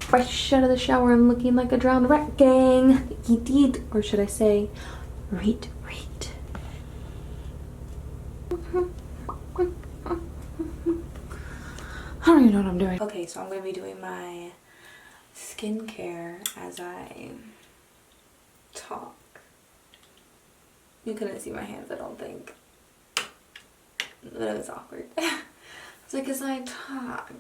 fresh out of the shower and looking like a drowned rat gang. Eat, eat, or should I say, reet, reet. I don't even know what I'm doing. Okay, so I'm gonna be doing my skincare as I talk. You couldn't see my hands, I don't think. But it was awkward. It's like as I talk.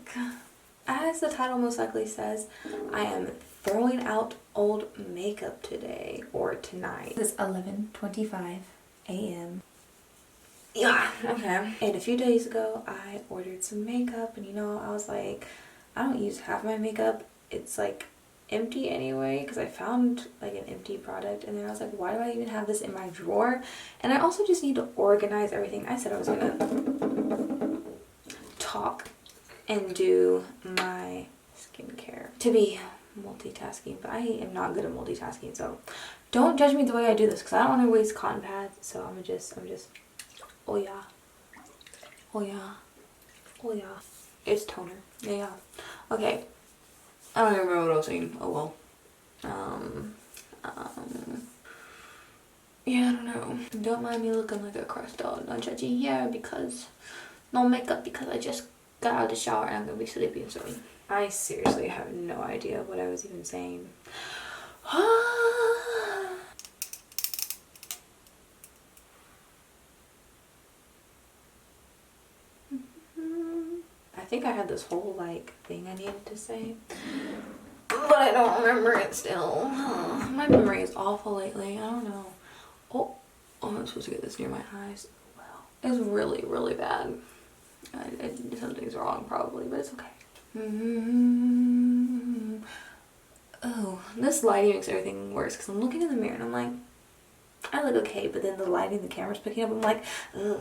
As the title most likely says, I am throwing out old makeup today or tonight. It's 11:25 a.m. Yeah, okay. And a few days ago, I ordered some makeup, and you know, I was like, I don't use half my makeup. It's like empty anyway, because I found like an empty product, and then I was like, why do I even have this in my drawer? And I also just need to organize everything. I said I was gonna talk and do my skincare to be multitasking, but I am not good at multitasking, so don't judge me the way I do this, because I don't want to waste cotton pads. So I'm just oh yeah, oh yeah, oh yeah. It's toner. Yeah. Okay. I don't even remember what I was saying. Oh well. Yeah, I don't know. Don't mind me looking like a crushed out, not judging here because no makeup, because I just got out of the shower and I'm gonna be sleepy soon. I seriously have no idea what I was even saying. I think I had this whole like thing I needed to say, but I don't remember it still. My memory is awful lately. I don't know. Oh, I'm supposed to get this near my eyes. Wow, it's really, really bad. Something's wrong probably, but it's okay. Oh, this lighting makes everything worse because I'm looking in the mirror and I'm like, I look okay, but then the lighting the camera's picking up, I'm like, ugh.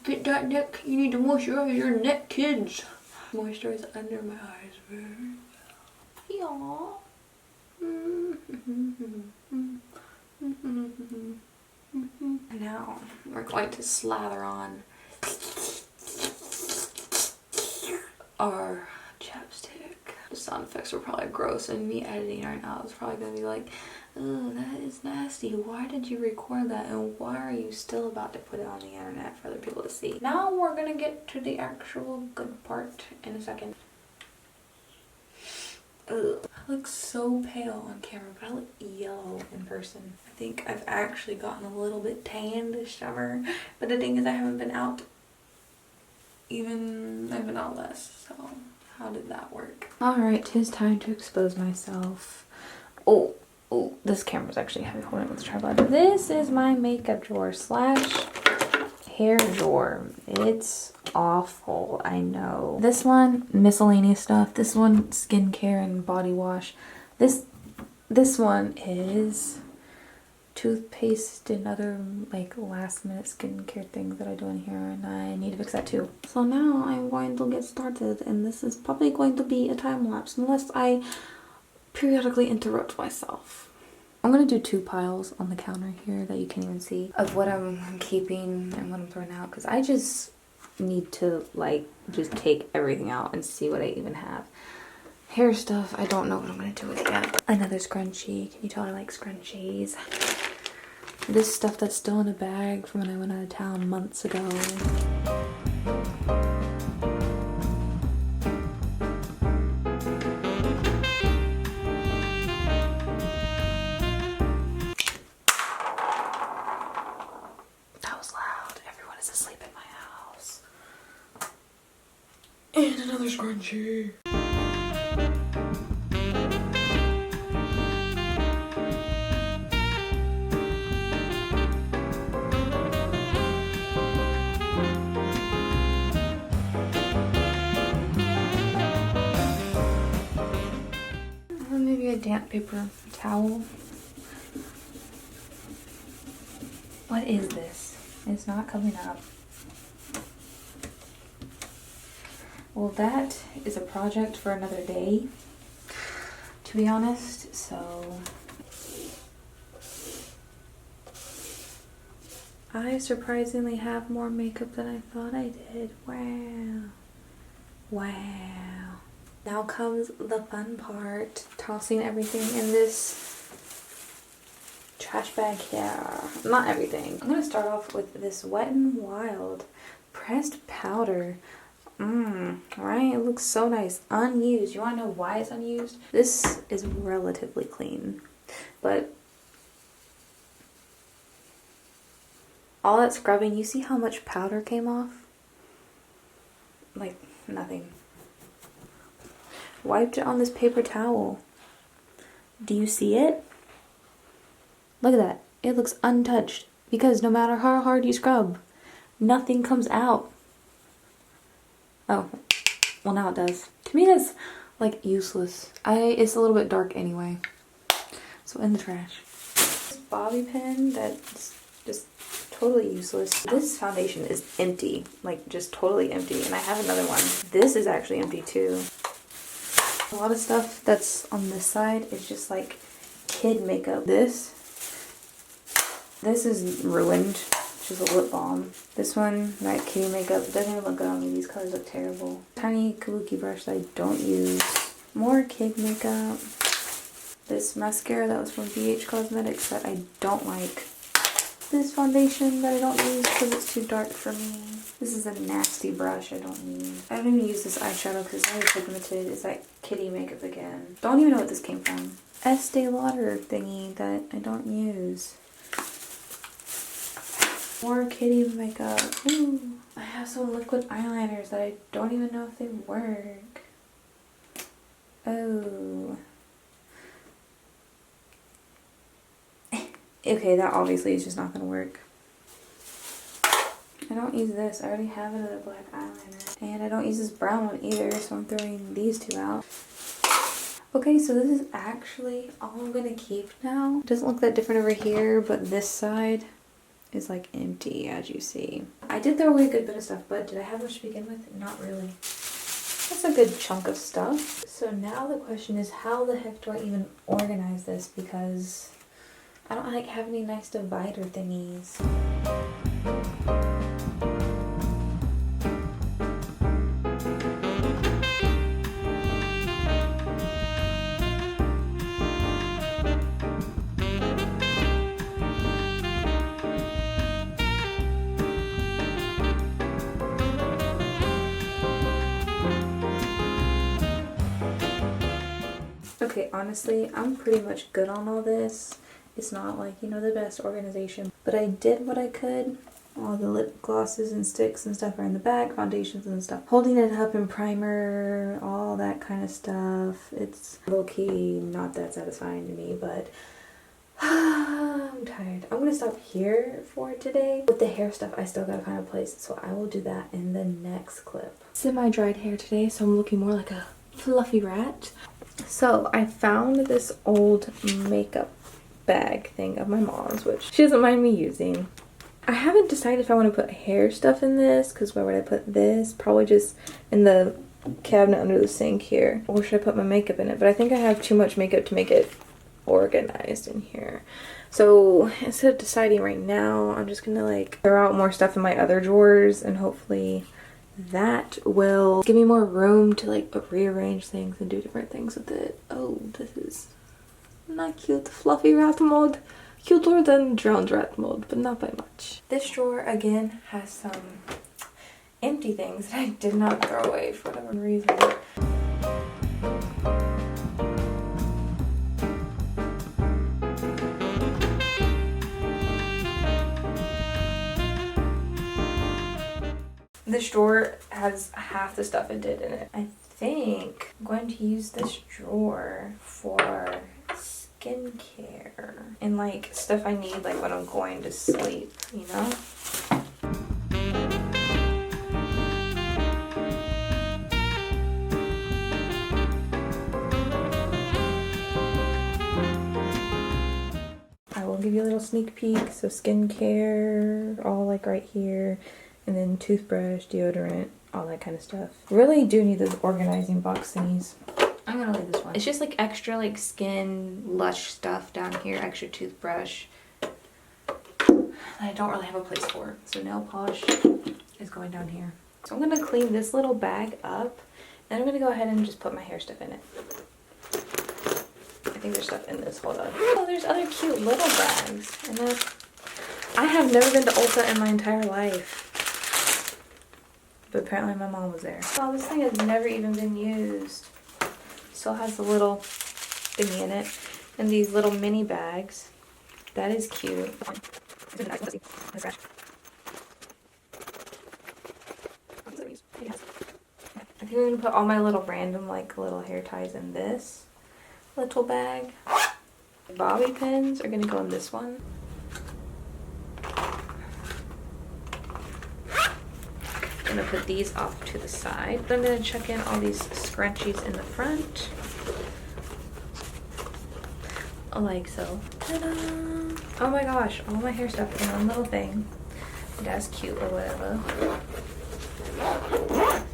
Get that neck, you need to moisturize your neck, kids. Moisturize under my eyes very well. Now we're going to slather on our chapstick. The sound effects were probably gross, and me editing right now is probably gonna be like, oh, that is nasty. Why did you record that, and why are you still about to put it on the internet for other people to see? Now we're gonna get to the actual good part in a second. Ugh. I look so pale on camera, but I look yellow in person. I think I've actually gotten a little bit tan this summer, but the thing is I haven't been out. I've been out less, so how did that work? Alright, 'tis time to expose myself. Oh, this camera's actually heavy. Hold on with the tripod. This is my makeup drawer slash hair drawer. It's awful, I know. This one, miscellaneous stuff. This one, skincare and body wash. This one is toothpaste and other like last minute skincare things that I do in here, and I need to fix that too. So now I'm going to get started, and this is probably going to be a time lapse unless I periodically interrupt myself. I'm gonna do 2 piles on the counter here that you can't even see of what I'm keeping and what I'm throwing out, because I just need to like just take everything out and see what I even have. Hair stuff, I don't know what I'm gonna do with yet. Another scrunchie. Can you tell I like scrunchies? This stuff that's still in a bag from when I went out of town months ago. That was loud. Everyone is asleep in my house. And another scrunchie. Maybe a damp paper towel. What is this? It's not coming up. Well, that is a project for another day, to be honest, so I surprisingly have more makeup than I thought I did. Wow. Wow. Now comes the fun part. Tossing everything in this trash bag here. Not everything. I'm gonna start off with this Wet n Wild pressed powder. Right? It looks so nice. Unused. You wanna know why it's unused? This is relatively clean, but all that scrubbing, you see how much powder came off? Like nothing. Wiped it on this paper towel. Do you see it? Look at that. It looks untouched because no matter how hard you scrub, nothing comes out. Oh, well now it does. To me that's like useless. It's a little bit dark anyway. So in the trash. This bobby pin that's just totally useless. This foundation is empty, like just totally empty, and I have another one. This is actually empty too. A lot of stuff that's on this side is just like kid makeup. This is ruined, which is a lip balm. This one, that kitty makeup, it doesn't even look good on me. These colors look terrible. Tiny kabuki brush that I don't use. More kid makeup. This mascara that was from BH Cosmetics that I don't like. This foundation that I don't use because it's too dark for me. This is a nasty brush I don't use. I don't even use this eyeshadow because it's already pigmented. It's that kitty makeup again. Don't even know what this came from. Estee Lauder thingy that I don't use. More kitty makeup. Ooh. I have some liquid eyeliners that I don't even know if they work. Oh. Okay, that obviously is just not gonna work. I don't use this. I already have another black eyeliner. And I don't use this brown one either, so I'm throwing these two out. Okay, so this is actually all I'm gonna keep now. It doesn't look that different over here, but this side is like empty, as you see. I did throw away a good bit of stuff, but did I have much to begin with? Not really. That's a good chunk of stuff. So now the question is, how the heck do I even organize this? Because I don't like have any nice divider thingies. Okay, honestly, I'm pretty much good on all this. It's not like, you know, the best organization, but I did what I could. All the lip glosses and sticks and stuff are in the back, foundations and stuff. Holding it up in primer, all that kind of stuff. It's low-key not that satisfying to me, but I'm tired. I'm gonna stop here for today. With the hair stuff, I still gotta find a place, so I will do that in the next clip. Semi-dried hair today, so I'm looking more like a fluffy rat. So I found this old makeup bag thing of my mom's, which she doesn't mind me using. I haven't decided if I want to put hair stuff in this, because where would I put this? Probably just in the cabinet under the sink here. Or should I put my makeup in it? But I think I have too much makeup to make it organized in here. So instead of deciding right now, I'm just gonna like throw out more stuff in my other drawers, and hopefully that will give me more room to like rearrange things and do different things with it. Oh, this is not cute. Fluffy rat mode. Cuter than drowned rat mode, but not by much. This drawer again has some empty things that I did not throw away for whatever reason. This drawer has half the stuff it did in it. I think I'm going to use this drawer for skincare and like stuff I need like when I'm going to sleep, you know? I will give you a little sneak peek. So skincare, all like right here. And then toothbrush, deodorant, all that kind of stuff. Really do need those organizing box thingies. I'm gonna leave this one. It's just like extra like skin lush stuff down here, extra toothbrush. I don't really have a place for. So nail polish is going down here. So I'm gonna clean this little bag up, and I'm gonna go ahead and just put my hair stuff in it. I think there's stuff in this. Hold on. Oh, there's other cute little bags. And I have never been to Ulta in my entire life, but apparently my mom was there. Oh, this thing has never even been used. Still has the little thingy in it, and these little mini bags. That is cute. I think I'm gonna put all my little random like little hair ties in this little bag. Bobby pins are gonna go in this one. I'm gonna put these off to the side. I'm gonna check in all these scrunchies in the front. Like so. Ta-da! Oh my gosh, all my hair stuff in one little thing. That's cute or whatever.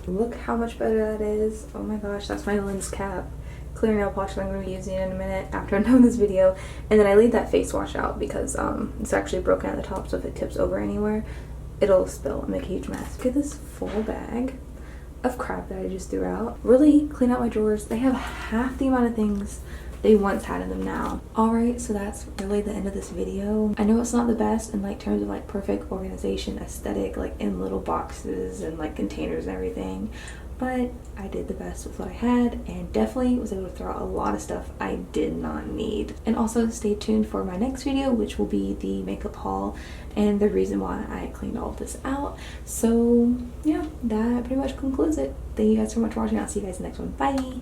Look how much better that is. Oh my gosh, that's my lens cap. Clear nail polish that I'm going to be using in a minute after I'm done this video. And then I leave that face wash out because it's actually broken at the top, so if it tips over anywhere, it'll spill and make a huge mess. Look at this full bag of crap that I just threw out. Really clean out my drawers. They have half the amount of things they once had in them now. Alright, so that's really the end of this video. I know it's not the best in like terms of like perfect organization, aesthetic, like in little boxes and like containers and everything, but I did the best with what I had and definitely was able to throw out a lot of stuff I did not need. And also stay tuned for my next video, which will be the makeup haul and the reason why I cleaned all of this out. So yeah, that pretty much concludes it. Thank you guys so much for watching. I'll see you guys in the next one. Bye!